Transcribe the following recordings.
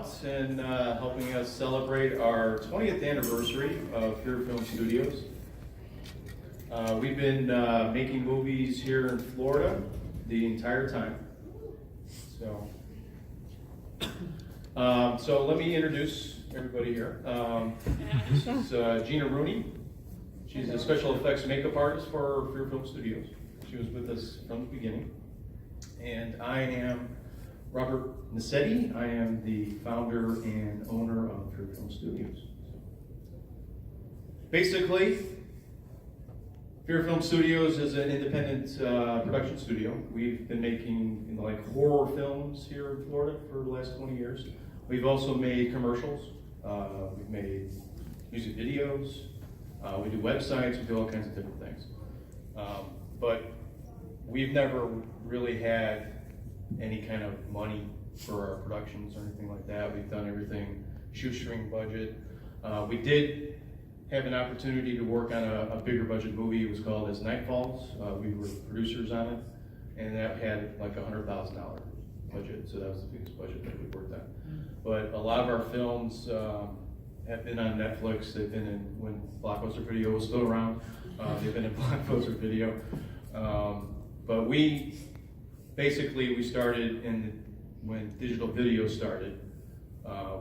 out and helping us celebrate our 20th anniversary of Fear Film Studios. We've been making movies here in Florida the entire time. So let me introduce everybody here. This is Gina Rooney. She's a special effects makeup artist for Fear Film Studios. She was with us from the beginning. And I am Robert Massetti. I am the founder and owner of Fear Film Studios. Basically, Fear Film Studios is an independent production studio. We've been making horror films here in Florida for the last 20 years. We've also made commercials. We've made music videos. We do websites. We do all kinds of different things. But we've never really had any kind of money for our productions or anything like that. We've done everything shoestring budget. We did have an opportunity to work on a bigger budget movie. It was called As Night Falls. We were producers on it, and that had like $100,000 budget, so that was the biggest budget that we worked on. But a lot of our films have been on Netflix. They've been in, when Blockbuster Video was still around, they've been in Blockbuster Video. But we started when digital video started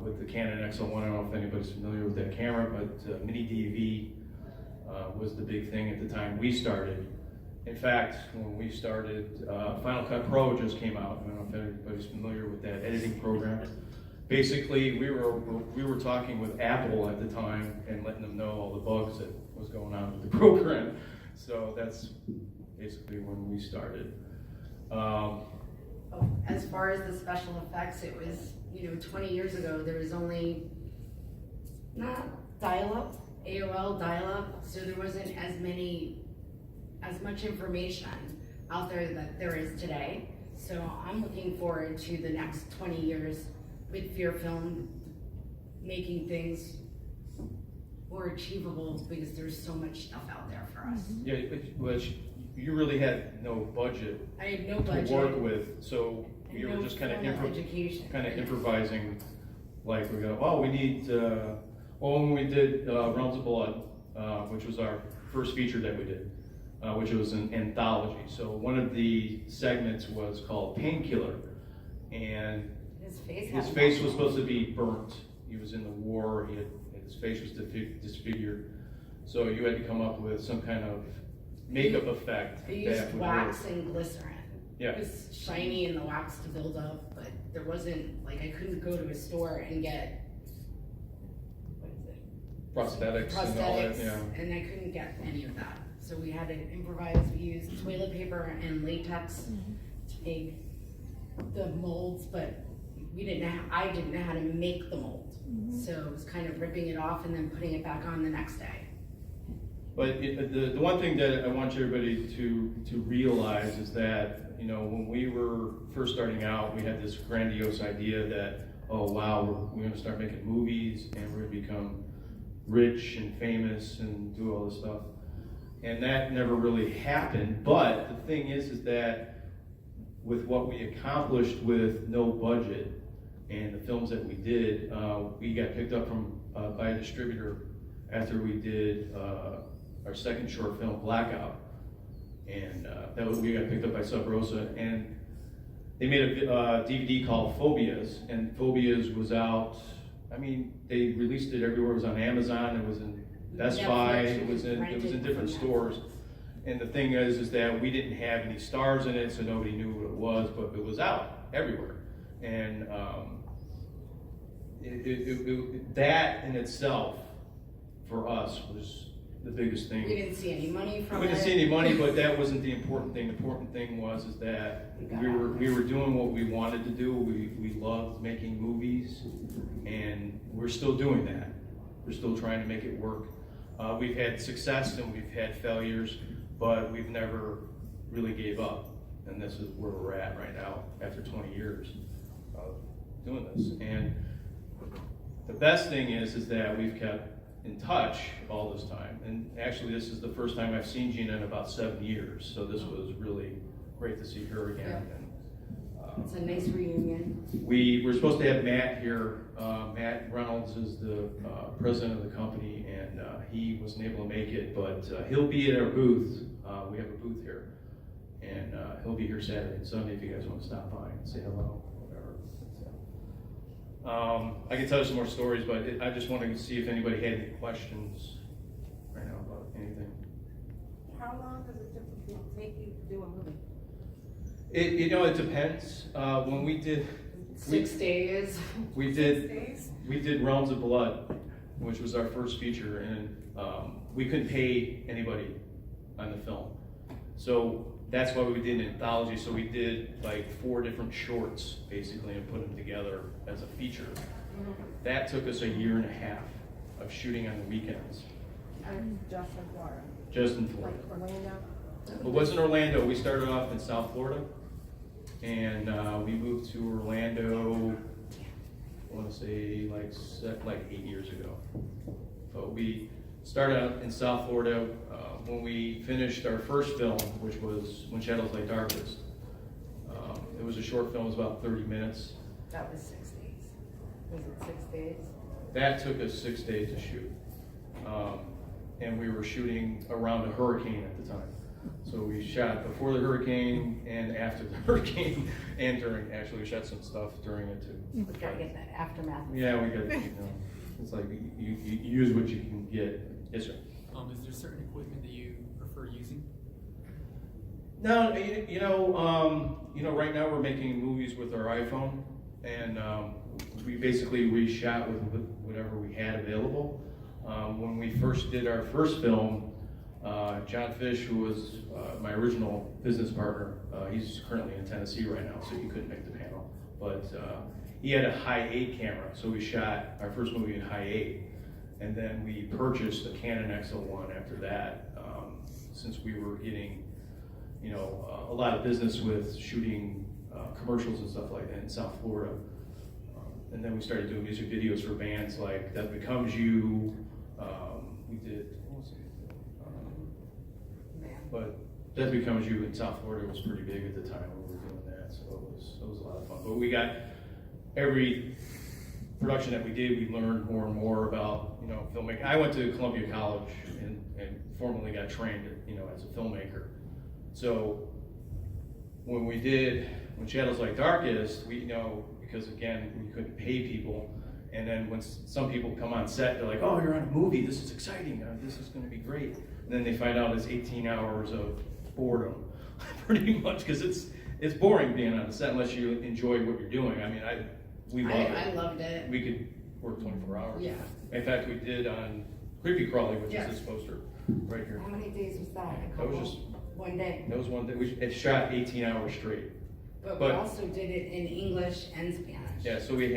with the Canon XL1. I don't know if anybody's familiar with that camera, but mini DV was the big thing at the time we started. In fact, when we started, Final Cut Pro just came out. I don't know if anybody's familiar with that editing program. Basically, we were talking with Apple at the time and letting them know all the bugs that was going on with the program. So that's basically when we started. As far as the special effects, it was, 20 years ago, there was only, not dial-up, AOL dial-up, so there wasn't as much information out there that there is today. So I'm looking forward to the next 20 years with Fear Film, making things more achievable because there's so much stuff out there for us. Yeah, but you really had no budget. I had no budget to work with, so you were just kind of improvising. Like we go, we need. When we did Realms of Blood, which was our first feature that we did, which was an anthology. So one of the segments was called Painkiller, and his face was supposed to be burnt. He was in the war. His face was disfigured. So you had to come up with some kind of makeup effect. They used wax and glycerin. Yeah. It was shiny and the wax to build up, but there wasn't, I couldn't go to a store and get, prosthetics and all that, yeah. And I couldn't get any of that. So we had to improvise. We used toilet paper and latex to make the molds, but I didn't know how to make the mold. So it was kind of ripping it off and then putting it back on the next day. But the one thing that I want everybody to realize is that, when we were first starting out, we had this grandiose idea that, oh wow, we're going to start making movies and we're going to become rich and famous and do all this stuff. And that never really happened. But the thing is that with what we accomplished with no budget and the films that we did, we got picked up by a distributor after we did our second short film, Blackout, and we got picked up by Sub Rosa, and they made a DVD called Phobias, and Phobias was out. I mean, they released it everywhere. It was on Amazon. It was in Best Buy. It was in different stores. And the thing is that we didn't have any stars in it, so nobody knew what it was, but it was out everywhere, and that in itself for us was the biggest thing. We didn't see any money from it. We didn't see any money, but that wasn't the important thing. The important thing was that we were doing what we wanted to do. We loved making movies, and we're still doing that. We're still trying to make it work. We've had success and we've had failures, but we've never really gave up. And this is where we're at right now after 20 years of doing this. And the best thing is that we've kept in touch all this time. And actually, this is the first time I've seen Gina in about 7 years. So this was really great to see her again. And It's a nice reunion. We were supposed to have Matt here. Matt Reynolds is the president of the company, and he wasn't able to make it, but he'll be at our booth. We have a booth here, and he'll be here Saturday and Sunday if you guys want to stop by and say hello, whatever. I can tell you some more stories, but I just wanted to see if anybody had any questions right now about anything. How long does it typically take you to do a movie? It depends. When we did 6 days. we did Realms of Blood, which was our first feature, and we couldn't pay anybody on the film. So that's why we did an anthology. So we did like 4 different shorts basically and put them together as a feature. That took us a year and a half of shooting on the weekends. And just in Florida? Just in Florida. Like Orlando? It wasn't Orlando. We started off in South Florida, and we moved to Orlando, I want to say like 8 years ago. But we started out in South Florida. When we finished our first film, which was When Shadows Lay Darkest, it was a short film. It was about 30 minutes. That was 6 days. Was it 6 days? That took us 6 days to shoot. And we were shooting around a hurricane at the time. So we shot before the hurricane and after the hurricane, and during. Actually, we shot some stuff during it too. We gotta get that aftermath. Yeah, we got. It's like you use what you can get. Yes, sir. Is there certain equipment that you prefer using? No, right now we're making movies with our iPhone, and we basically reshot with whatever we had available. When we first did our first film, John Fish, who was my original business partner, he's currently in Tennessee right now, so he couldn't make the panel. But he had a high 8 camera, so we shot our first movie in high 8. And then we purchased a Canon XL1 after that, since we were getting, a lot of business with shooting commercials and stuff like that in South Florida. And then we started doing music videos for bands like That Becomes You. We did, what was it? But That Becomes You in South Florida was pretty big at the time when we were doing that, so it was a lot of fun. But we got every production that we did, we learned more and more about, filmmaking. I went to Columbia College and formally got trained, as a filmmaker. So when we did When Shadows Lay Darkest, we because again, we couldn't pay people. And then when some people come on set, they're like, "Oh, you're on a movie. This is exciting. This is going to be great." And then they find out it's 18 hours of boredom, pretty much, because it's boring being on a set unless you enjoy what you're doing. I mean, we loved it. I loved it. We could work 24 hours. Yeah. In fact, we did on Creepy Crawly, which Yeah. is this poster right here. How many days was that? A That was couple? just 1 day. that was one that it shot 18 hours straight. But we But- also did it in English and Spanish. Yeah, so it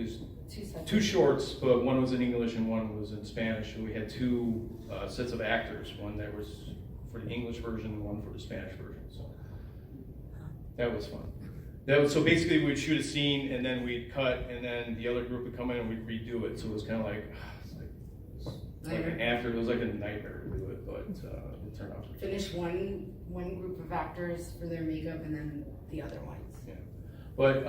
was 2 separate. 2 shorts, but one was in English and one was in Spanish. So we had 2 sets of actors, one that was for the English version and one for the Spanish version. So that was fun. So basically we'd shoot a scene and then we'd cut and then the other group would come in and we'd redo it. So it was kind of like, it was like a nightmare to do it, but it turned out to be Finish one group of actors for their makeup and then the other ones. Yeah, but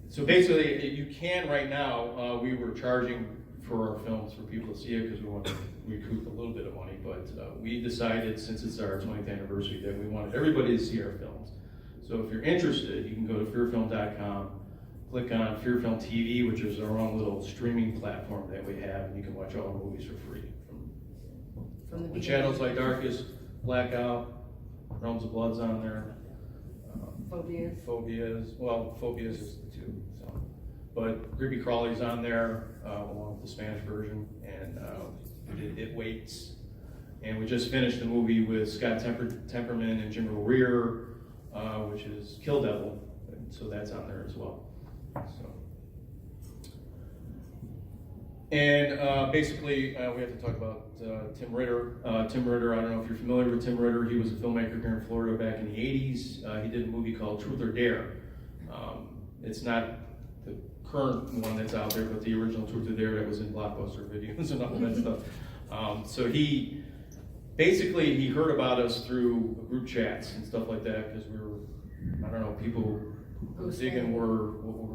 so basically, you can right now. We were charging for our films for people to see it because we want to recoup a little bit of money. But we decided, since it's our 20th anniversary, that we wanted everybody to see our films. So if you're interested, you can go to fearfilm.com, click on Fear Film TV, which is our own little streaming platform that we have, and you can watch all the movies for free. From the When beginning. Shadows Lay Darkest, Blackout, Realms of Blood's on there. Phobias. Phobias is the 2. So, but Creepy Crawly's on there along with the Spanish version, and we did It Waits, and we just finished a movie with Scott Temperman and Jim O'Rear, which is Kill Devil, and so that's on there as well. So, and basically, we have to talk about Tim Ritter. Tim Ritter, I don't know if you're familiar with Tim Ritter. He was a filmmaker here in Florida back in the 80s. He did a movie called Truth or Dare. It's not the current one that's out there, but the original Truth or Dare that was in Blockbuster videos and all that stuff. So he basically he heard about us through group chats and stuff like that, because we were, I don't know, people were digging what we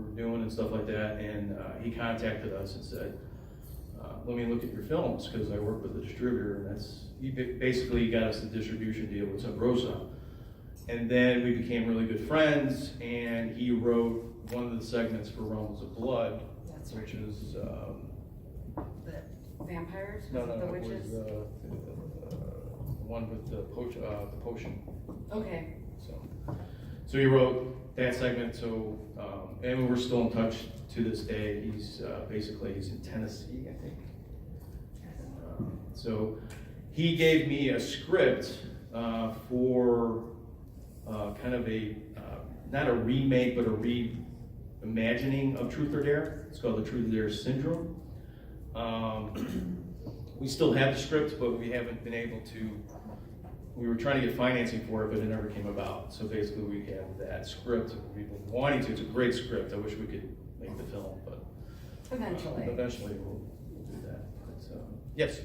were doing and stuff like that, and he contacted us and said, let me look at your films, because I work with a distributor, and he basically got us the distribution deal with Sabrosa. And then we became really good friends, and he wrote one of the segments for Realms of Blood, which is The vampires? no, Was it the it witches? was the one with the potion. Okay. So he wrote that segment. So and we're still in touch to this day. He's he's in Tennessee, I think. So he gave me a script for kind of a not a remake, but a reimagining of Truth or Dare. It's called the Truth or Dare Syndrome. We still have the script, but we haven't been able to. We were trying to get financing for it, but it never came about. So basically, we have that script. We've been wanting to. It's a great script. I wish we could make the film, but Eventually we'll do that. But, yes.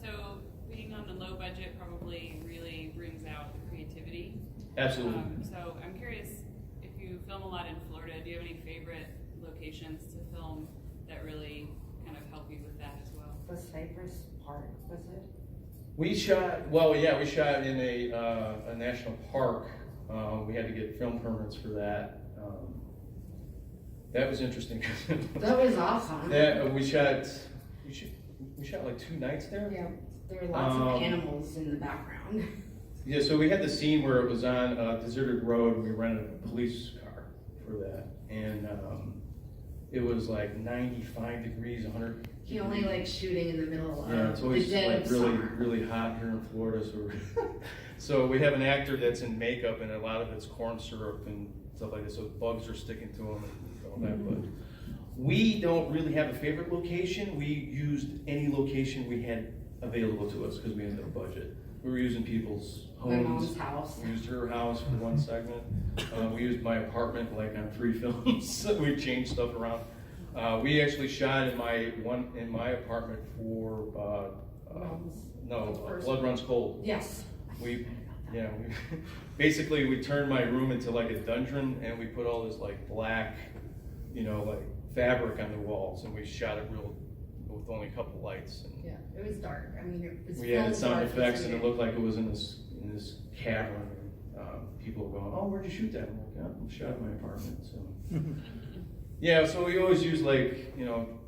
So being on the low budget probably really brings out creativity. Absolutely. So I'm curious, if you film a lot in Florida, do you have any favorite locations to film that really kind of help you with that as well? The Cypress Park, was it? We shot in a national park. We had to get film permits for that. That was interesting. That was awesome. We shot like 2 nights there. Yeah, there were lots of animals in the background. Yeah, so we had the scene where it was on a deserted road, and we rented a police car for that, and it was like 95 degrees, 100. He only likes shooting in the middle of It's always the dead like of really, summer. really hot here in Florida. So we have an actor that's in makeup, and a lot of it's corn syrup and stuff like that. So bugs are sticking to him and all that. But we don't really have a favorite location. We used any location we had available to us because we had no budget. We were using people's My homes. mom's house. We used her house for one segment. We used my apartment like on 3 films. We changed stuff around. We actually shot in my apartment for Blood Runs Cold. Yes. Basically we turned my room into like a dungeon, and we put all this like black, like fabric on the walls, and we shot it with only a couple lights. And Yeah, it was dark. I mean, it was. we added sound dark for effects, 2 and it days. looked like it was in this cavern. People were going, "Oh, where'd you shoot that?" I'm like, "Yeah, we shot in my apartment." So yeah, so we always use like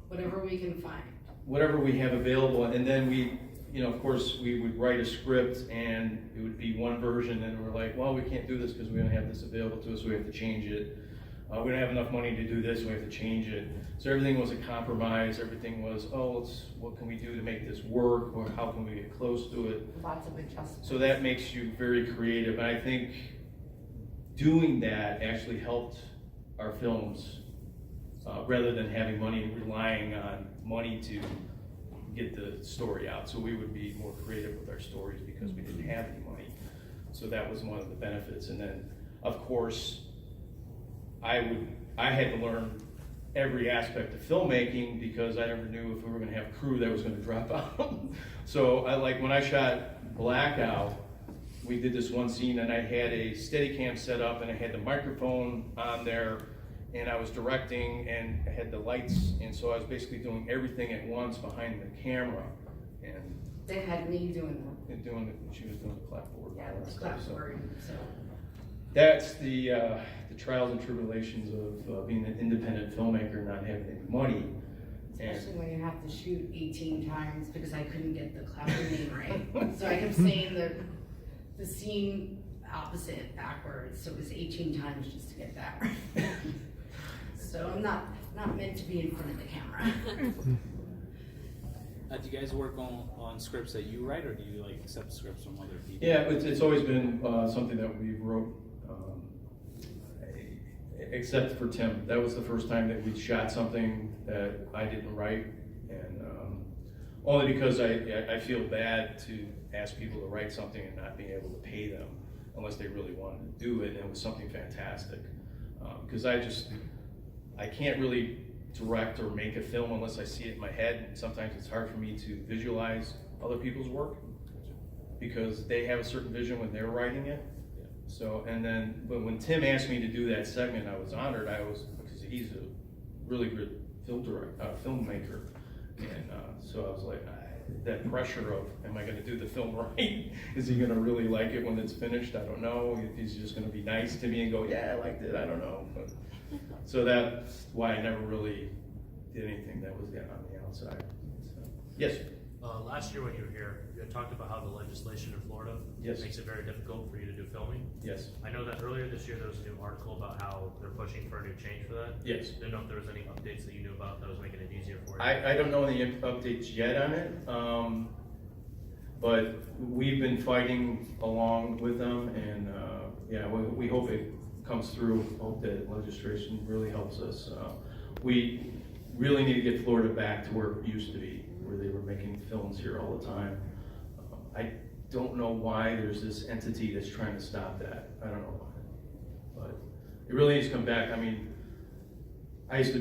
Whatever we can find. whatever we have available, and then we, of course, we would write a script, and it would be one version, and we're like, well, we can't do this because we don't have this available to us, so we have to change it. We don't have enough money to do this, we have to change it. So everything was a compromise. Everything was, what can we do to make this work, or how can we get close to it? Lots of adjustments. So that makes you very creative, and I think doing that actually helped our films, rather than having money and relying on money to get the story out. So we would be more creative with our stories because we didn't have any money. So that was one of the benefits. And then, of course, I had to learn every aspect of filmmaking because I never knew if we were going to have crew that was going to drop out. So when I shot Blackout, we did this one scene, and I had a Steadicam set up, and I had the microphone on there, and I was directing, and I had the lights, and so I was basically doing everything at once behind the camera, and They had me doing them. she was doing the clapboard. Yeah, it was clapboard. So That's the trials and tribulations of being an independent filmmaker and not having any money. especially when you have to shoot 18 times because I couldn't get the clapboard name right. So I kept saying the scene opposite backwards. So it was 18 times just to get that right. So I'm not meant to be in front of the camera. Do you guys work on scripts that you write, or do you accept scripts from other people? Yeah, it's always been something that we wrote, except for Tim. That was the first time that we shot something that I didn't write, and only because I feel bad to ask people to write something and not being able to pay them unless they really wanted to do it, and it was something fantastic. Because I can't really direct or make a film unless I see it in my head, and sometimes it's hard for me to visualize other people's work because they have a certain vision when they're writing it. So, and then, but when Tim asked me to do that segment, I was honored. Because he's a really good filmmaker. And so I was like, that pressure of, am I gonna do the film right? Is he gonna really like it when it's finished? I don't know. If he's just gonna be nice to me and go, yeah, I liked it, I don't know. But, so that's why I never really did anything that was on the outside. So, yes? Last year when you were here, you had talked about how the legislation in Florida Yes. makes it very difficult for you to do filming. Yes. I know that earlier this year there was a new article about how they're pushing for a new change for that. Yes. Didn't know if there was any updates that you knew about that was making it easier for you. I don't know any updates yet on it, but we've been fighting along with them, and yeah, we hope it comes through. Hope that legislation really helps us. We really need to get Florida back to where it used to be, where they were making films here all the time. I don't know why there's this entity that's trying to stop that. I don't know why, but it really needs to come back. I mean, I used to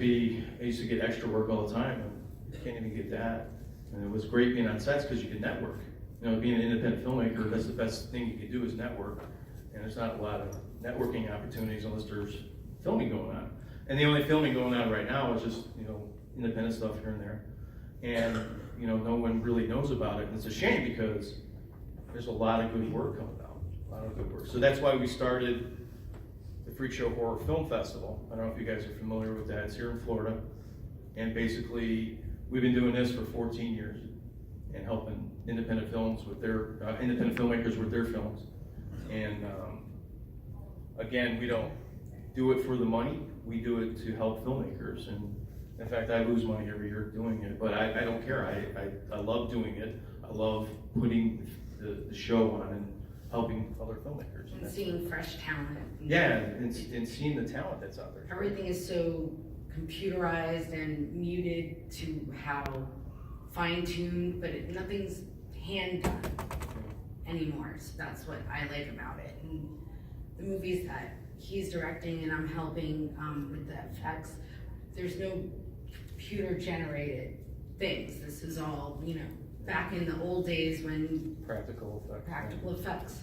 get extra work all the time, and you can't even get that. And it was great being on sets because you could network. You know, being an independent filmmaker, that's the best thing you could do is network. And there's not a lot of networking opportunities unless there's filming going on. And the only filming going on right now is just, you know, independent stuff here and there. And, you know, no one really knows about it. And it's a shame because there's a lot of good work coming out, a lot of good work. So that's why we started the Freak Show Horror Film Festival. I don't know if you guys are familiar with that. It's here in Florida. And basically, we've been doing this for 14 years and helping independent films with their, independent filmmakers with their films. And again, we don't do it for the money. We do it to help filmmakers. And in fact, I lose money every year doing it, but I don't care. I love doing it. I love putting the show on and helping other filmmakers. And seeing fresh talent. Yeah, and seeing the talent that's out there. Everything is so computerized and muted to how fine-tuned, but nothing's hand done anymore. So that's what I like about it. And the movies that he's directing and I'm helping with the effects, there's no computer generated things. This is all, you know, back in the old days when Practical effects.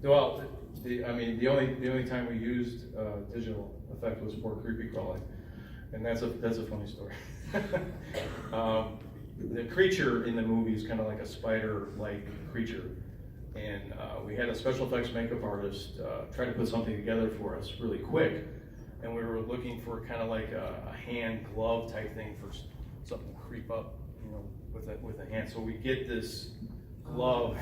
Well, the only time we used digital effect was for creepy crawling, and that's a funny story. The creature in the movie is kind of like a spider-like creature, and we had a special effects makeup artist try to put something together for us really quick, and we were looking for kind of like a hand glove type thing for something to creep up, you know, with a hand. So we get this glove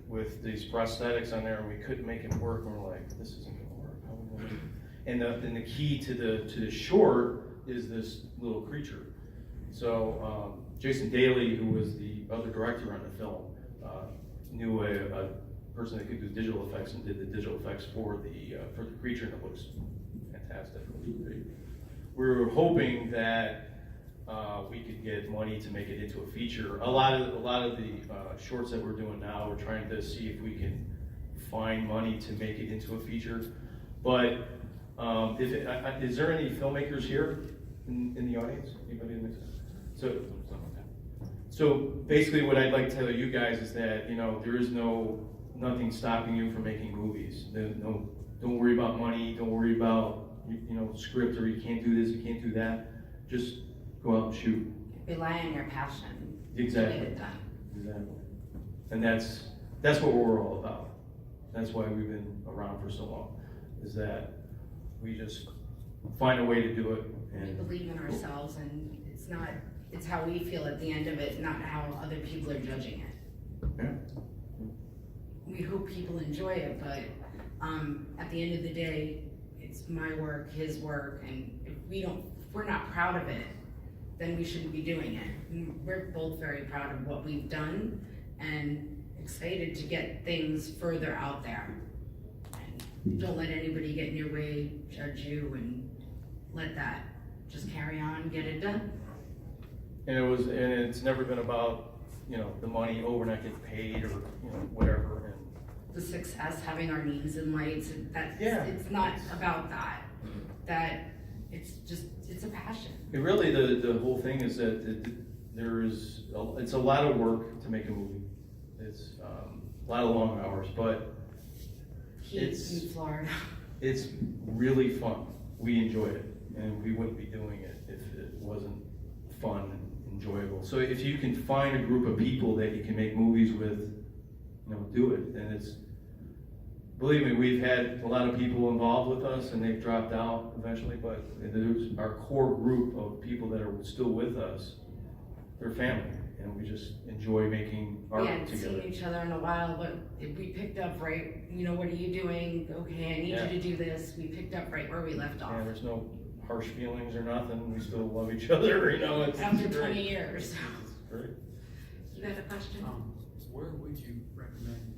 with these prosthetics on there, and we couldn't make it work. And we're like, this isn't gonna work. How are we gonna do it? And the key to the short is this little creature. So Jason Daly, who was the other director on the film, knew a person that could do digital effects and did the digital effects for the creature, and it looks fantastic. It looks great. We were hoping that we could get money to make it into a feature. A lot of the shorts that we're doing now, we're trying to see if we can find money to make it into a feature. But is there any filmmakers here in the audience? Anybody in this? So basically, what I'd like to tell you guys is that, you know, there is nothing stopping you from making movies. Don't worry about money. Don't worry about, you know, script, or you can't do this, you can't do that. Just go out and shoot. Rely on your passion. Exactly. To get it done. Exactly. And that's what we're all about. That's why we've been around for so long, is that we just find a way to do it. We believe in ourselves, and it's how we feel at the end of it, not how other people are judging it. Yeah. We hope people enjoy it, but at the end of the day, it's my work, his work, and if we're not proud of it, then we shouldn't be doing it. And we're both very proud of what we've done and excited to get things further out there. And don't let anybody get in your way, judge you, and let that just carry on, get it done. And it's never been about, you know, the money, we're not getting paid, or, you know, whatever. And the success, having our names in lights, and it's not about that. That it's a passion. It really, the whole thing is that it's a lot of work to make a movie. It's a lot of long hours, but Heat It's- in Florida. it's really fun. We enjoy it, and we wouldn't be doing it if it wasn't fun and enjoyable. So if you can find a group of people that you can make movies with, do it. And it's, believe me, we've had a lot of people involved with us, and they've dropped out eventually, but there's our core group of people that are still with us. They're family, and we just enjoy making art We hadn't together. seen each other in a while, but we picked up right, what are you doing? Okay, I need Yeah. you to do this. We picked up right where we left off. Yeah, there's no harsh feelings or nothing. We still love each other, It's After great. 20 years. It's great. You had a question? So where would you recommend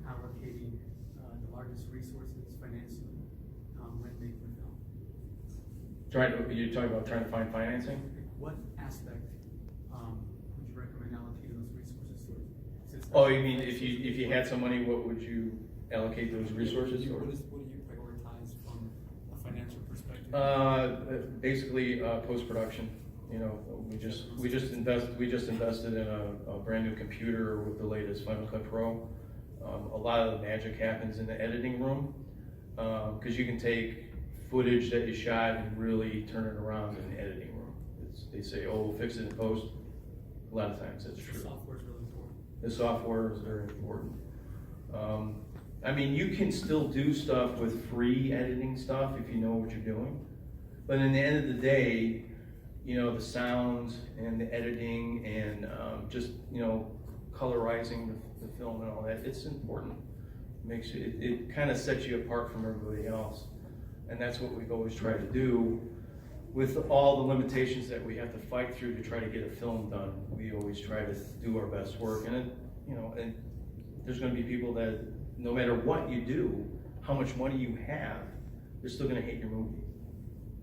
allocating the largest resources financially when making a film? You're talking about trying to find financing? What aspect would you recommend allocating those resources towards? Is it Oh, you mean if you had some money, what would you allocate those resources What towards? do you prioritize from a financial perspective? Basically, post-production. We just invested in a brand new computer with the latest Final Cut Pro. A lot of the magic happens in the editing room, because you can take footage that you shot and really turn it around in the editing room. They say, oh, we'll fix it in post. A lot of times that's The true. software is really important. The software is very important. You can still do stuff with free editing stuff if you know what you're doing. But in the end of the day, the sounds and the editing and just, colorizing the film and all that, it's important. It kind of sets you apart from everybody else. And that's what we've always tried to do. With all the limitations that we have to fight through to try to get a film done, we always try to do our best work. And and there's going to be people that, no matter what you do, how much money you have, they're still going to hate your movie.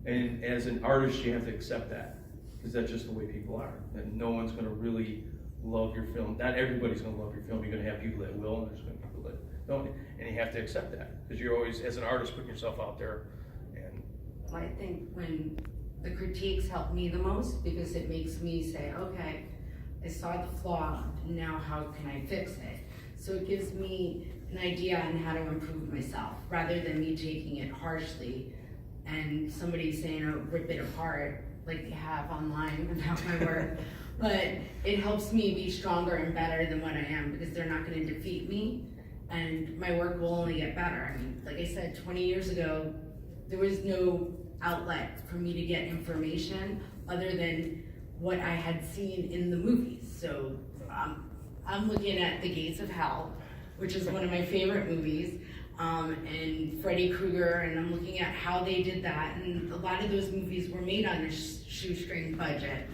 And as an artist, you have to accept that, because that's just the way people are. And no one's going to really love your film. Not everybody's going to love your film. You're going to have people that will, and there's going to be people that don't. And you have to accept that, because you're always, as an artist, putting yourself out there. And I think when the critiques help me the most, because it makes me say, okay, I saw the flaw, now how can I fix it? So it gives me an idea on how to improve myself, rather than me taking it harshly and somebody saying, oh, rip it apart, like you have online about my work. But it helps me be stronger and better than what I am, because they're not gonna defeat me, and my work will only get better. Like I said, 20 years ago, there was no outlet for me to get information other than what I had seen in the movies. So I'm looking at The Gates of Hell, which is one of my favorite movies, and Freddy Krueger, and I'm looking at how they did that. And a lot of those movies were made on a shoestring budget.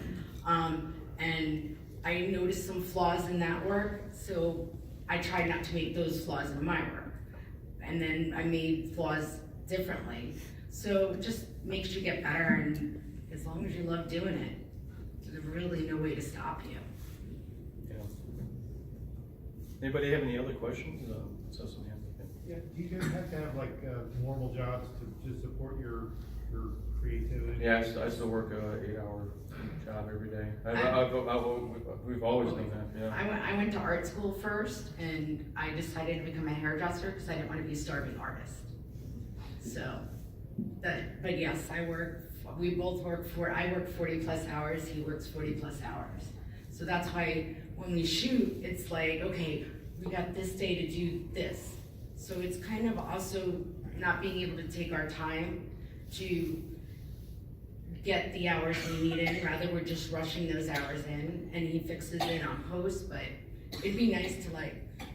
And I noticed some flaws in that work, so I tried not to make those flaws in my work. And then I made flaws differently. So it just makes you get better, and as long as you love doing it, there's really no way to stop you. Anybody have any other questions? So some hands up. Yeah, do you guys have to have normal jobs to support your creativity? Yeah, I still work a 8-hour job every day. We've always done that, yeah. I went to art school first, and I decided to become a hairdresser because I didn't want to be a starving artist. So, but yes, we both work I work 40 plus hours, he works 40 plus hours. So that's why when we shoot, it's like, okay, we got this day to do this. So it's kind of also not being able to take our time to get the hours we need in, rather we're just rushing those hours in, and he fixes it on post. But it'd be nice to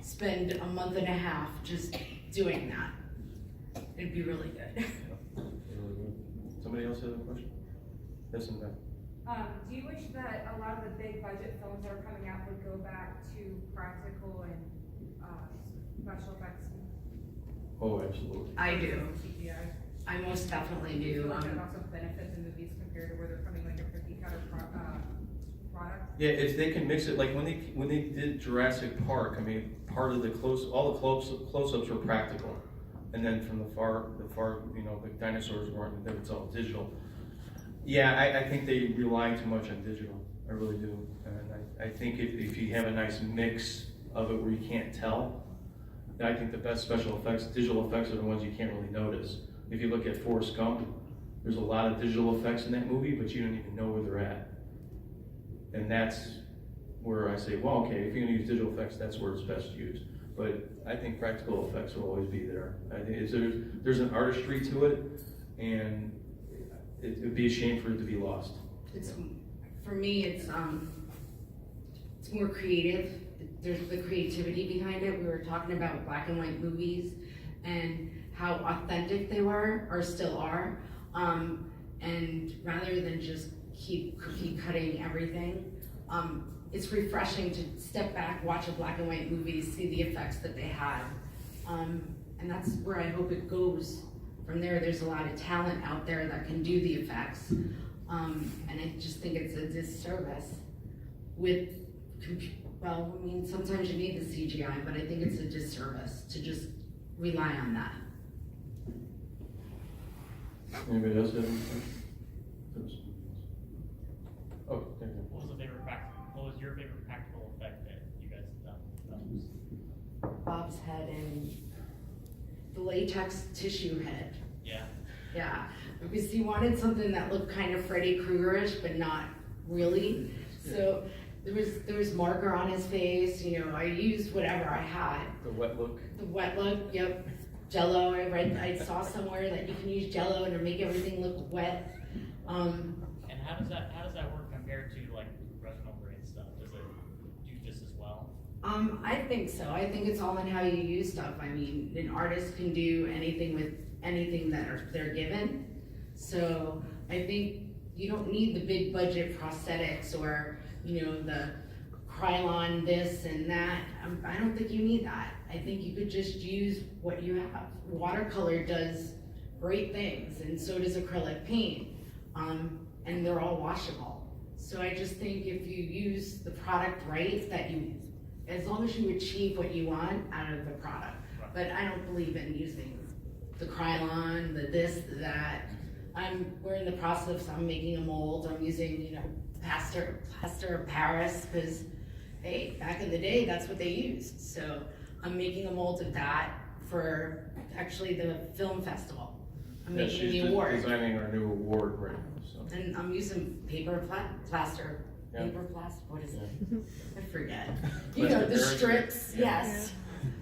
spend a month and a half just doing that. It'd be really good. Somebody else have a question? Yes, in the back. Do you wish that a lot of the big budget films that are coming out would go back to practical and special effects? Oh, absolutely. I do. CGI? I most definitely Do you do. feel like that also benefits the movies compared to where they're coming like a cookie cutter product? Yeah, if they can mix it, like when they did Jurassic Park, part of all the close-ups were practical, and then from the far, the dinosaurs weren't. Then it's all digital. Yeah, I think they rely too much on digital. I really do, and I think if you have a nice mix of it where you can't tell, And I think the best special effects, digital effects, are the ones you can't really notice. If you look at Forrest Gump, there's a lot of digital effects in that movie, but you don't even know where they're at. And that's where I say, well, okay, if you're gonna use digital effects, that's where it's best used. But I think practical effects will always be there. I think there's an artistry to it, and it would be a shame for it to be lost. It's, for me, it's more creative. There's the creativity behind it. We were talking about black and white movies and how authentic they were, or still are. And rather than just keep cookie cutting everything, it's refreshing to step back, watch a black and white movie, see the effects that they had. And that's where I hope it goes from there. There's a lot of talent out there that can do the effects. And I just think it's a disservice with, well, I mean, sometimes you need the CGI, but I think it's a disservice to just rely on that. Anybody else have anything? Oh, there you go. What was your favorite practical effect that you guys have done? Bob's head and the latex tissue head. Yeah. Yeah, because he wanted something that looked kind of Freddy Krueger-ish, but not really. So there was marker on his face. You know, I used whatever I had. The wet look. The wet look, yep. Jello. I saw somewhere that you can use Jello and to make everything look wet. And how does that work compared to like professional grade stuff? Does it do just as well? I think so. I think it's all in how you use stuff. I mean, an artist can do anything with anything that they're given. So I think you don't need the big budget prosthetics or, you know, the Krylon this and that. I don't think you need that. I think you could just use what you have. Watercolor does great things, and so does acrylic paint. And they're all washable. So I just think if you use the product right, that you, as long as you achieve what you want out of the product. But I don't believe in using the Krylon, the this, the that. We're in the process, I'm making a mold. I'm using, you know, plaster of Paris, because hey, back in the day, that's what they used. So I'm making a mold of that for actually the film festival. I'm Yeah, making she's the award. designing our new award right now, so. And I'm using paper plaster. Yeah. Paper plaster, what is it? I forget. You Plaster know, the Paris. strips, Yeah. yes.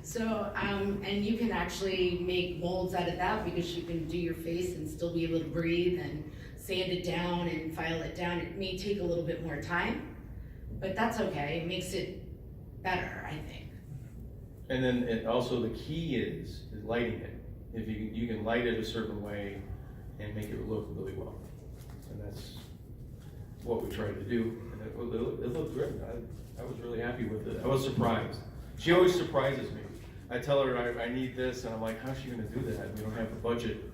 So, and you can actually make molds out of that, because you can do your face and still be able to breathe and sand it down and file it down. It may take a little bit more time, but that's okay. It makes it better, I think. And then also the key is lighting it. If you can light it a certain way and make it look really well. And that's what we tried to do. And it looked good. I was really happy with it. I was surprised. She always surprises me. I tell her I need this, and I'm like, how's she gonna do that? We don't have the budget,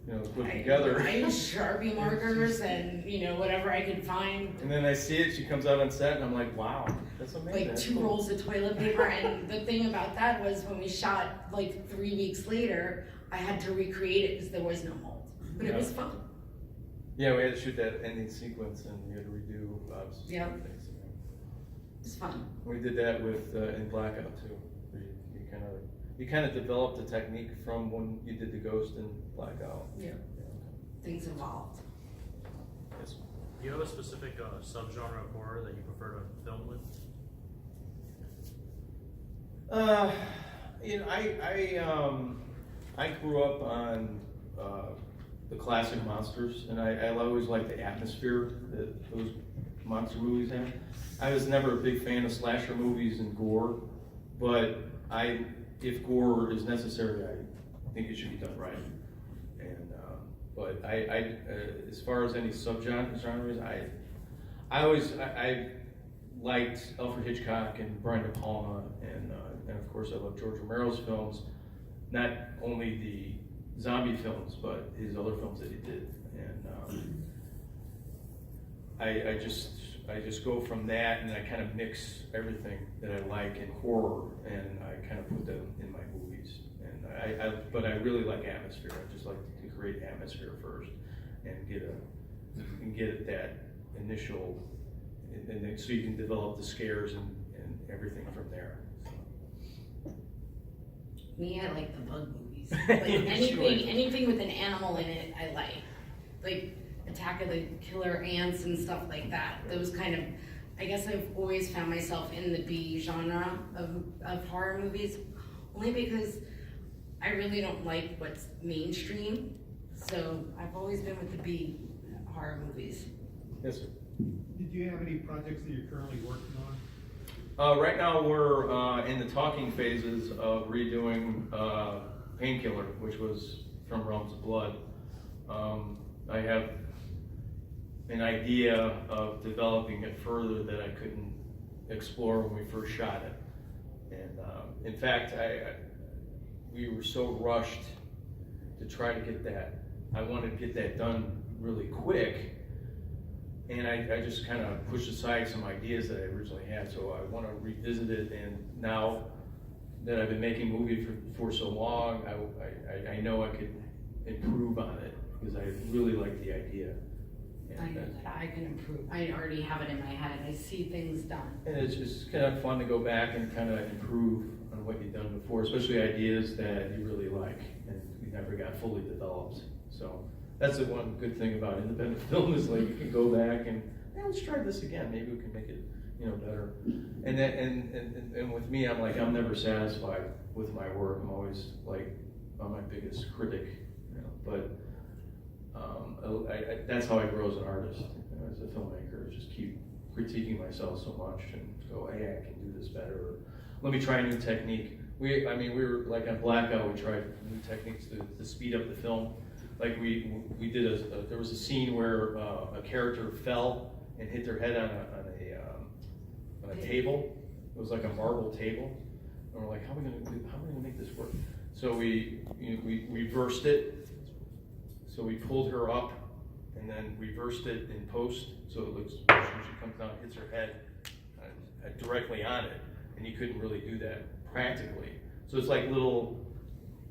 you know, to put together. I use Sharpie markers and, you know, whatever I can find. And then I see it, she comes out on set, and I'm like, wow, that's amazing. Like 2 rolls of toilet paper. And the thing about that was when we shot like 3 weeks later, I had to recreate it because there was no mold. But it was fun. Yeah, we had to shoot that ending sequence, and we had to redo Bob's Yeah. things. It's fun. We did that with in Blackout too. You kind of developed a technique from when you did the Ghost and Blackout. Yeah. Things evolved. Yes. Do you have a specific subgenre of horror that you prefer to film with? You know, I grew up on the classic monsters, and I always liked the atmosphere that those monster movies have. I was never a big fan of slasher movies and gore, but if gore is necessary, I think it should be done right. And but as far as any subgenres, I liked Alfred Hitchcock and Brian De Palma, and of course I love George Romero's films, not only the zombie films, but his other films that he did. And I just go from that, and I kind of mix everything that I like in horror, and I kind of put them in my movies. And but I really like atmosphere. I just like to create atmosphere first, and get that initial, and then, so you can develop the scares and everything from there. So. Me, I like the bug movies. Like anything with an animal in it, I like. Like Attack of the Killer Ants and stuff like that. Those kind of, I guess I've always found myself in the B genre of horror movies, only because I really don't like what's mainstream. So I've always been with the B horror movies. Yes, sir. Did you have any projects that you're currently working on? Right now, we're in the talking phases of redoing Painkiller, which was from Realms of Blood. I have an idea of developing it further that I couldn't explore when we first shot it. And in fact, we were so rushed to try to get that. I wanted to get that done really quick. And I just kind of pushed aside some ideas that I originally had, so I want to revisit it. And now that I've been making movies for so long, I know I could improve on it because I really like the idea. I know that I can improve. I already have it in my head. I see things done. And it's just kind of fun to go back and kind of improve on what you've done before, especially ideas that you really like and you never got fully developed. So that's the one good thing about independent film is like you can go back and let's try this again. Maybe we can make it, better. And that, and with me, I'm like I'm never satisfied with my work. I'm always like I'm my biggest critic, But that's how I grow as an artist, as a filmmaker. Is just keep critiquing myself so much and go, hey, I can do this better. Or, let me try a new technique. We were like on Blackout. We tried new techniques to speed up the film. Like we did there was a scene where a character fell and hit their head on a table. It was like a marble table, and we're like, how are we gonna make this work? So we reversed it. So we pulled her up and then reversed it in post, so it looks when she comes down, hits her head directly on it, and you couldn't really do that practically. So it's like little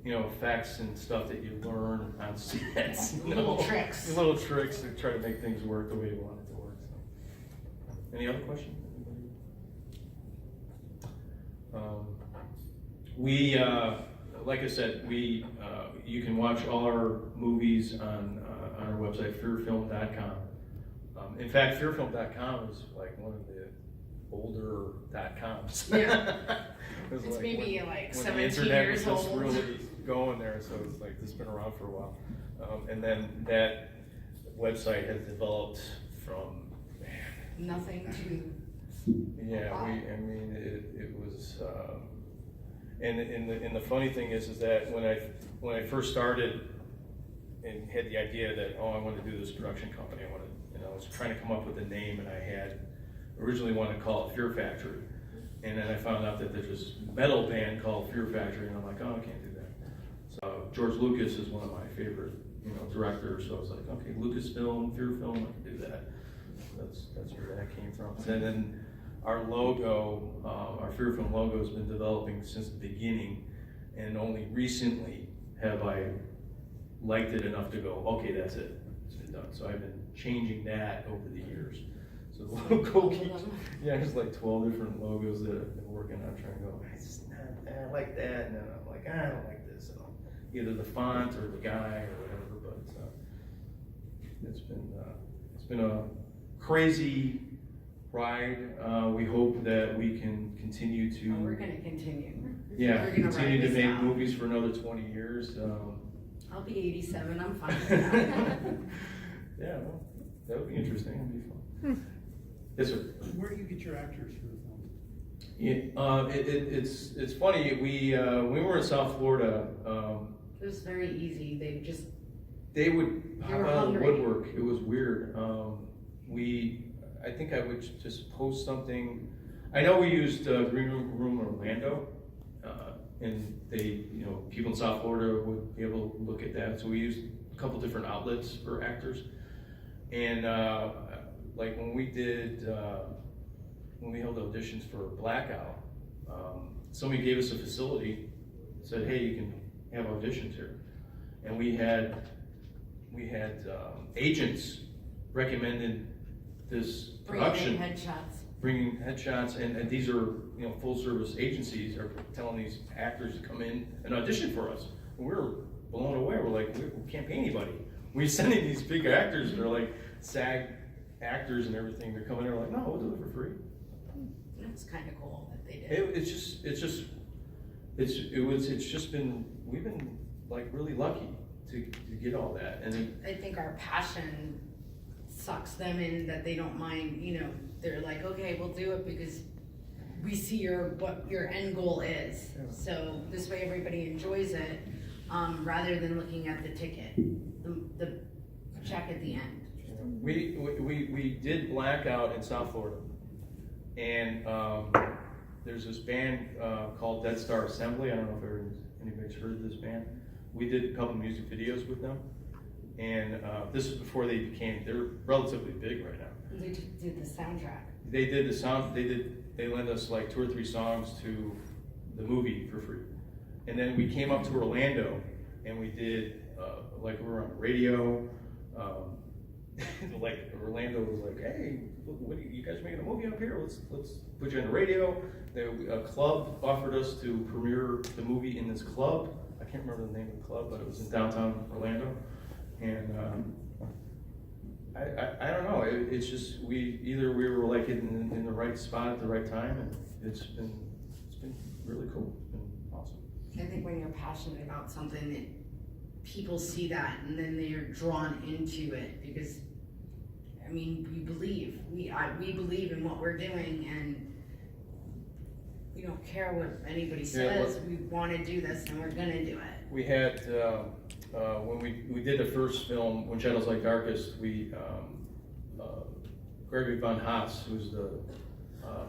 effects and stuff that you learn on sets. Little tricks. Little tricks to try to make things work the way you want it to work. So. Any other questions? Like I said, you can watch all our movies on our website, fearfilm.com. In fact, fearfilm.com is like one of the older .coms. Yeah. It's It's like maybe when like the 17 internet years was just old. really going there, so it's like this has been around for a while. And then that website has developed from Nothing to. yeah, it was, and the funny thing is that when I first started and had the idea that I want to do this production company, I was trying to come up with a name, and I had originally wanted to call it Fear Factory, and then I found out that there's this metal band called Fear Factory, and I'm like, oh, I can't do that. So George Lucas is one of my favorite, directors, so I was like, okay, Lucasfilm, Fear Film, I can do that. That's where that came from. And then our logo, our Fear Film logo has been developing since the beginning, and only recently have I liked it enough to go, okay, that's it, it's been done. So I've been changing that over the years. So the logo keeps, there's like 12 different logos that I've been working on trying to go, I like that, and then I'm like, I don't like this. And either the font or the guy or whatever, but it's been a crazy ride. We hope that we can continue to. We're going to continue. Yeah, We're gonna continue ride to this make out. movies for another 20 years. I'll be 87. I'm fine with that. Yeah, well, that would be interesting. It'd be fun. Yes, sir. Where do you get your actors for the film? Yeah, it's funny. We were in South Florida. It was very easy. They would pop were out of the hungry. woodwork. It was weird. I think I would just post something. I know we used Green Room Orlando, and they, people in South Florida would be able to look at that. So we used a couple different outlets for actors, and like when we held auditions for Blackout, somebody gave us a facility, said, hey, you can have auditions here, and we had agents recommended this Bring in production. headshots. bringing headshots, and these are, you know, full service agencies are telling these actors to come in and audition for us. And we're blown away. We're like, we can't pay anybody. We're sending these big actors that are like SAG actors and everything. They're coming in, they're like, no, we'll do it for free. That's kind of cool that they did. It's just been, we've been like really lucky to get all that. And I think our passion sucks them in, that they don't mind, you know, they're like, okay, we'll do it because we see what your end goal is. Yeah. So this way everybody enjoys it, rather than looking at the ticket, the check at the end. we did Blackout in South Florida, and there's this band called Dead Star Assembly. I don't know if anybody's heard of this band. We did a couple music videos with them, and this is before they're relatively big right now. They just did the soundtrack. They did the sound. They lent us like 2 or 3 songs to the movie for free, and then we came up to Orlando, and we did like we were on the radio. Like Orlando was like, hey, what are you guys making a movie up here? Let's put you on the radio. A club offered us to premiere the movie in this club. I can't remember the name of the club, but it was in downtown Orlando. And I don't know. It's just we were like in the right spot at the right time, and it's been really cool. It's been awesome. I think when you're passionate about something, that people see that and then they're drawn into it, because I mean, we believe in what we're doing, and we don't care what anybody says. We want to do this, and we're gonna do it. We had when we did the first film, When Shadows Lie Darkest, Gregory Von Haas, who's the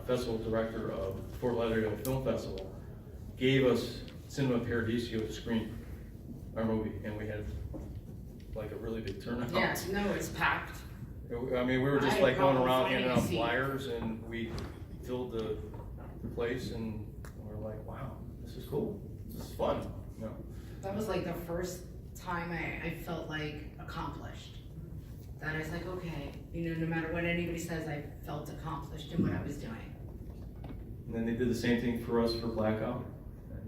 festival director of Fort Lauderdale Film Festival, gave us Cinema Paradiso to screen our movie, and we had like a really big turnout. Yeah, no, it's packed. I mean, we were just I like going had around finding handing a out seat. flyers, and we filled the place, and we're like, wow, this is cool. This is fun. You know? That was like the first time I felt like accomplished. That I was like, okay, you know, no matter what anybody says, I felt accomplished in what I was doing. And then they did the same thing for us for Blackout.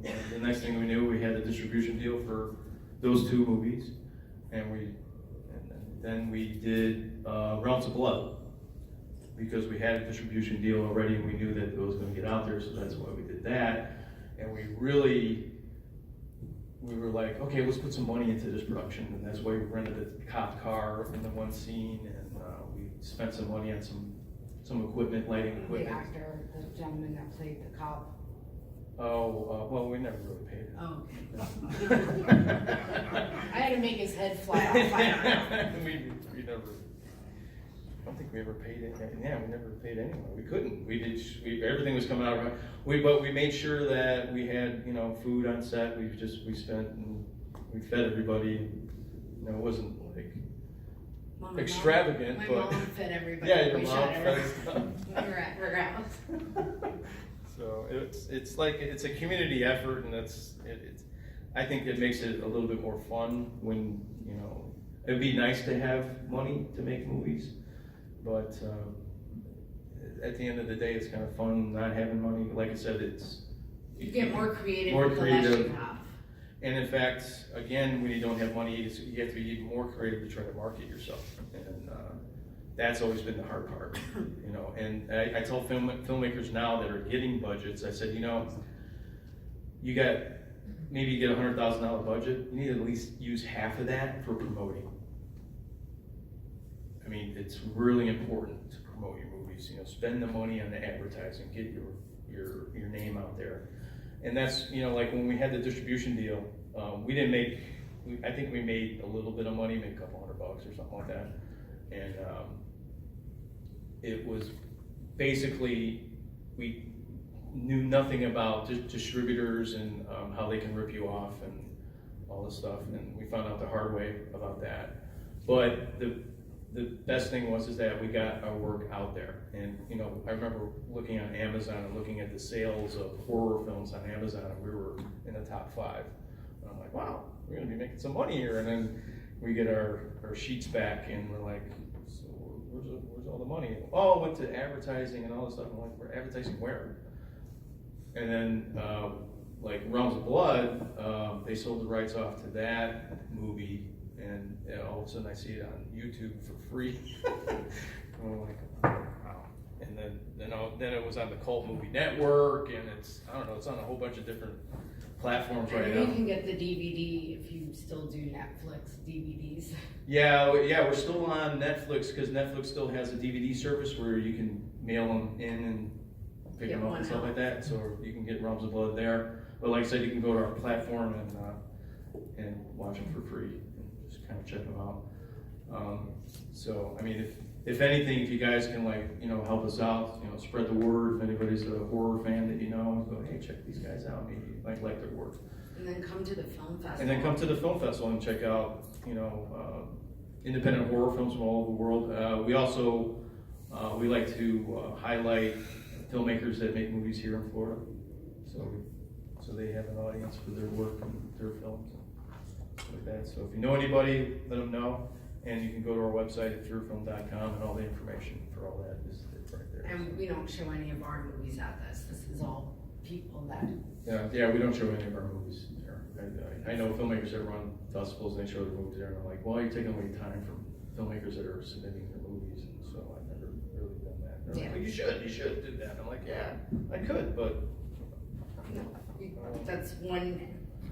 And the next thing we knew, we had a distribution deal for those 2 movies, and then we did Realms of Blood, because we had a distribution deal already, and we knew that it was going to get out there, so that's why we did that. And we were like, okay, let's put some money into this production, and that's why we rented a cop car in the one scene, and we spent some money on some equipment, lighting The equipment. actor, the gentleman that played the cop. Oh, well, we never really paid it. Oh, okay. I had to make his head fly off. I don't know. we never. I don't think we ever paid it. Yeah, we never paid anyone. We couldn't. Everything was coming out right. But we made sure that we had, you know, food on set. We spent and we fed everybody. You know, it wasn't like Well, extravagant, my but mom fed everybody. yeah, your We mom shot fed everybody. stuff. We were at her house. So it's like it's a community effort, and I think it makes it a little bit more fun when, you know, it'd be nice to have money to make movies, but at the end of the day, it's kind of fun not having money. Like I said, You get more creative More with the less creative. you have. And in fact, again, when you don't have money, you have to be even more creative to try to market yourself, and that's always been the hard part, you know. And I tell filmmakers now that are getting budgets, I said, you know, you get a $100,000 budget, you need to at least use half of that for promoting. I mean, it's really important to promote your movies. You know, spend the money on the advertising, get your name out there. And that's, you know, like when we had the distribution deal, I think we made a little bit of money, maybe a couple $100 or something like that. And it was basically, we knew nothing about distributors and how they can rip you off and all this stuff. And we found out the hard way about that. But the best thing is that we got our work out there. And, you know, I remember looking on Amazon and looking at the sales of horror films on Amazon, and we were in the top 5. And I'm like, wow, we're gonna be making some money here. And then, we get our sheets back and we're like, so where's all the money? Oh, it went to advertising and all this stuff. I'm like, we're advertising where? And then, like Realms of Blood, they sold the rights off to that movie, and all of a sudden I see it on YouTube for free. And I'm like, wow. And then it was on the Cult Movie Network, and it's, I don't know, it's on a whole bunch of different platforms right And now. you can get the DVD if you still do Netflix DVDs. Yeah, we're still on Netflix because Netflix still has a DVD service where you can mail them in and pick Get them up one and stuff out. like that. So you can get Realms of Blood there. But like I said, you can go to our platform and watch them for free and just kind of check them out. So I mean, if anything, if you guys can help us out, spread the word. If anybody's a horror fan that go, hey, check these guys out. Maybe you might like their work. And then come to the film festival. And then come to the film festival and check out, independent horror films from all over the world. We also, we like to highlight filmmakers that make movies here in Florida. So they have an audience for their work and their films and stuff like that. So if you know anybody, let them know. And you can go to our website at fearfilm.com, and all the information for all that is right there. And we don't show any of our movies at this. This is all people that. Yeah, we don't show any of our movies there. I know filmmakers that run festivals and they show their movies there, and I'm like, well, you're taking away time from filmmakers that are submitting their movies, and so I've never really done that. And they're like, well, you should do that. I'm like, yeah, I could, but No, that's one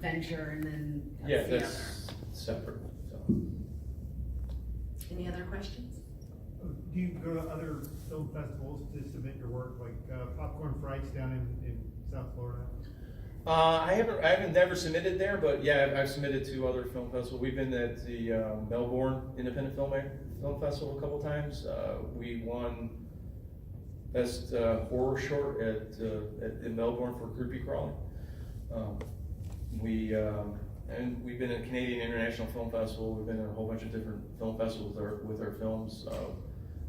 venture, and then yeah, that's the other. that's separate. So. Any other questions? Do you go to other film festivals to submit your work, like Popcorn Frights down in South Florida? I haven't never submitted there, but yeah, I've submitted to other film festivals. We've been at the Melbourne Independent Film Festival a couple times. We won Best Horror Short in Melbourne for Creepy Crawling. And we've been at Canadian International Film Festival. We've been at a whole bunch of different film festivals with our films.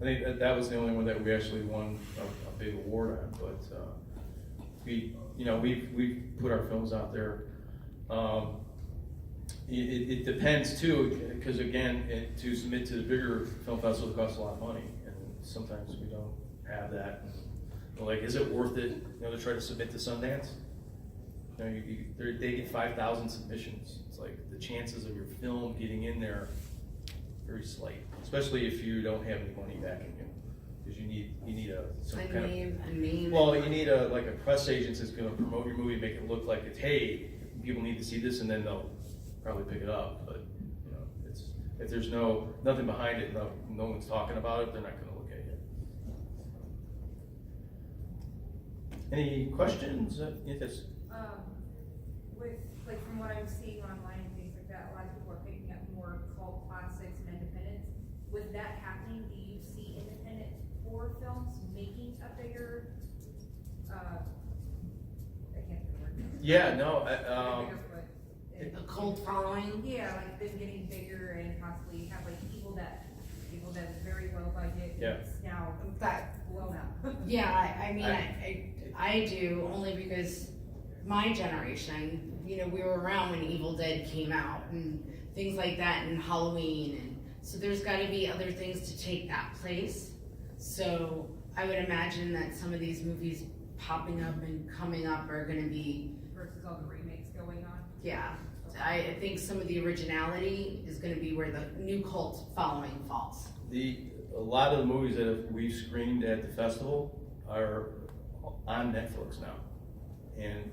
I think that was the only one that we actually won a big award on. But we've put our films out there. It depends too, because again, to submit to the bigger film festival costs a lot of money, and sometimes we don't have that. Like, is it worth it? To try to submit to Sundance? They get 5,000 submissions. It's like the chances of your film getting in there very slight, especially if you don't have any money backing you, because you need a name. Well, you need a press agent that's going to promote your movie, make it look like it's, hey, people need to see this, and then they'll probably pick it up. But if there's nothing behind it, no one's talking about it, they're not going to look at it. Any questions? Yes. With from what I'm seeing online and things like that, a lot of people are picking up more cult classics and independents. With that happening, do you see independent horror films making a bigger? I can't think of the word. Yeah, no. A cult following. Yeah, like them getting bigger and possibly have people that is very low budget. Yeah. It's now That. blown up. Yeah, I do, only because my generation, we were around when Evil Dead came out and things like that, and Halloween, and so there's got to be other things to take that place. So I would imagine that some of these movies popping up and coming up are going to be Versus all the remakes going on. Yeah, I think some of the originality is going to be where the new cult following falls. A lot of the movies that we've screened at the festival are on Netflix now, and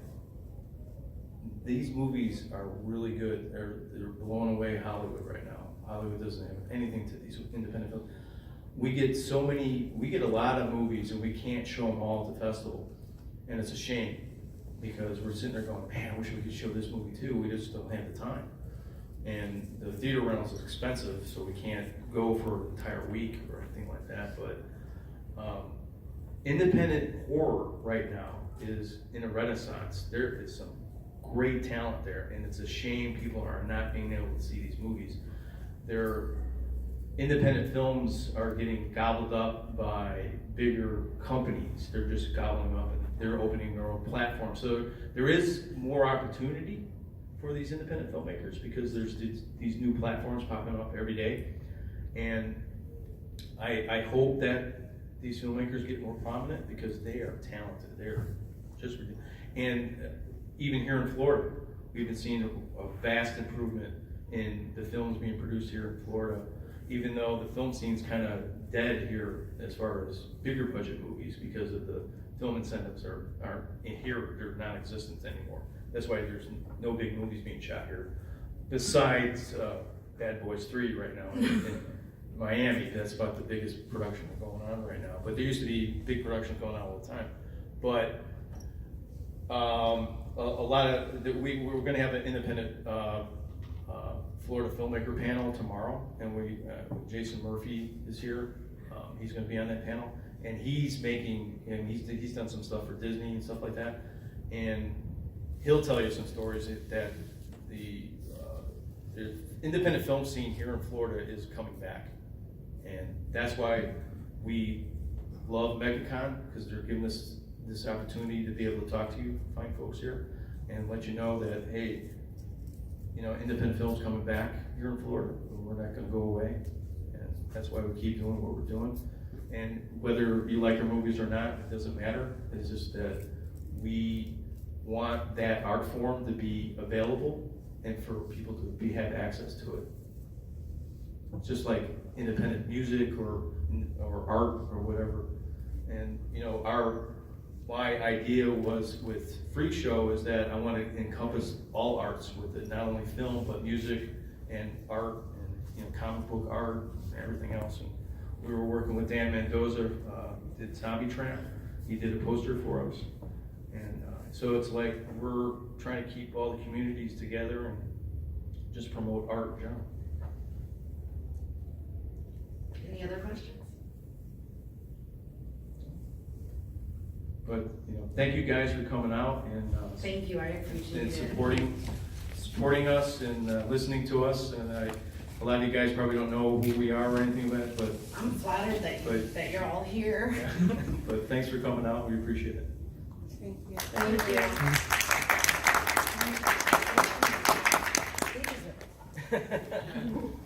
these movies are really good. They're blowing away Hollywood right now. Hollywood doesn't have anything to these independent films. We get a lot of movies, and we can't show them all at the festival, and it's a shame, because we're sitting there going, man, I wish we could show this movie too. We just don't have the time. And the theater rentals is expensive, so we can't go for an entire week or anything like that. But independent horror right now is in a renaissance. There is some great talent there, and it's a shame people are not being able to see these movies. Independent films are getting gobbled up by bigger companies. They're just gobbling them up, and they're opening their own platform. So there is more opportunity for these independent filmmakers, because there's these new platforms popping up every day. And I hope that these filmmakers get more prominent, because they are talented. They're just ridiculous. And even here in Florida, we've been seeing a vast improvement in the films being produced here in Florida, even though the film scene's kind of dead here as far as bigger budget movies, because of the film incentives aren't in here, they're non-existent anymore. That's why there's no big movies being shot here, besides Bad Boys 3 right now in Miami. That's about the biggest production going on right now. But there used to be big production going on all the time. But a lot of we're going to have an independent Florida filmmaker panel tomorrow, and Jason Murphy is here. He's going to be on that panel, and he's done some stuff for Disney and stuff like that, and he'll tell you some stories that the independent film scene here in Florida is coming back, and that's why we love Megacon, because they're giving us this opportunity to be able to talk to you, fine folks here, and let you know that, hey, independent film's coming back here in Florida. We're not going to go away, and that's why we keep doing what we're doing. And whether you like our movies or not, it doesn't matter. It's just that we want that art form to be available and for people to have access to it. Just like independent music or art or whatever. And my idea was with Freak Show is that I want to encompass all arts with it, not only film but music and art and comic book art and everything else. And we were working with Dan Mendoza, did Zombie Tramp. He did a poster for us, and so it's like we're trying to keep all the communities together and just promote art in general. Any other questions? But thank you guys for coming out and Thank you, I appreciate and it. supporting us and listening to us. And a lot of you guys probably don't know who we are or anything like that, but I'm flattered that you're all here. yeah. But thanks for coming out. We appreciate it. Thank you. Thank you.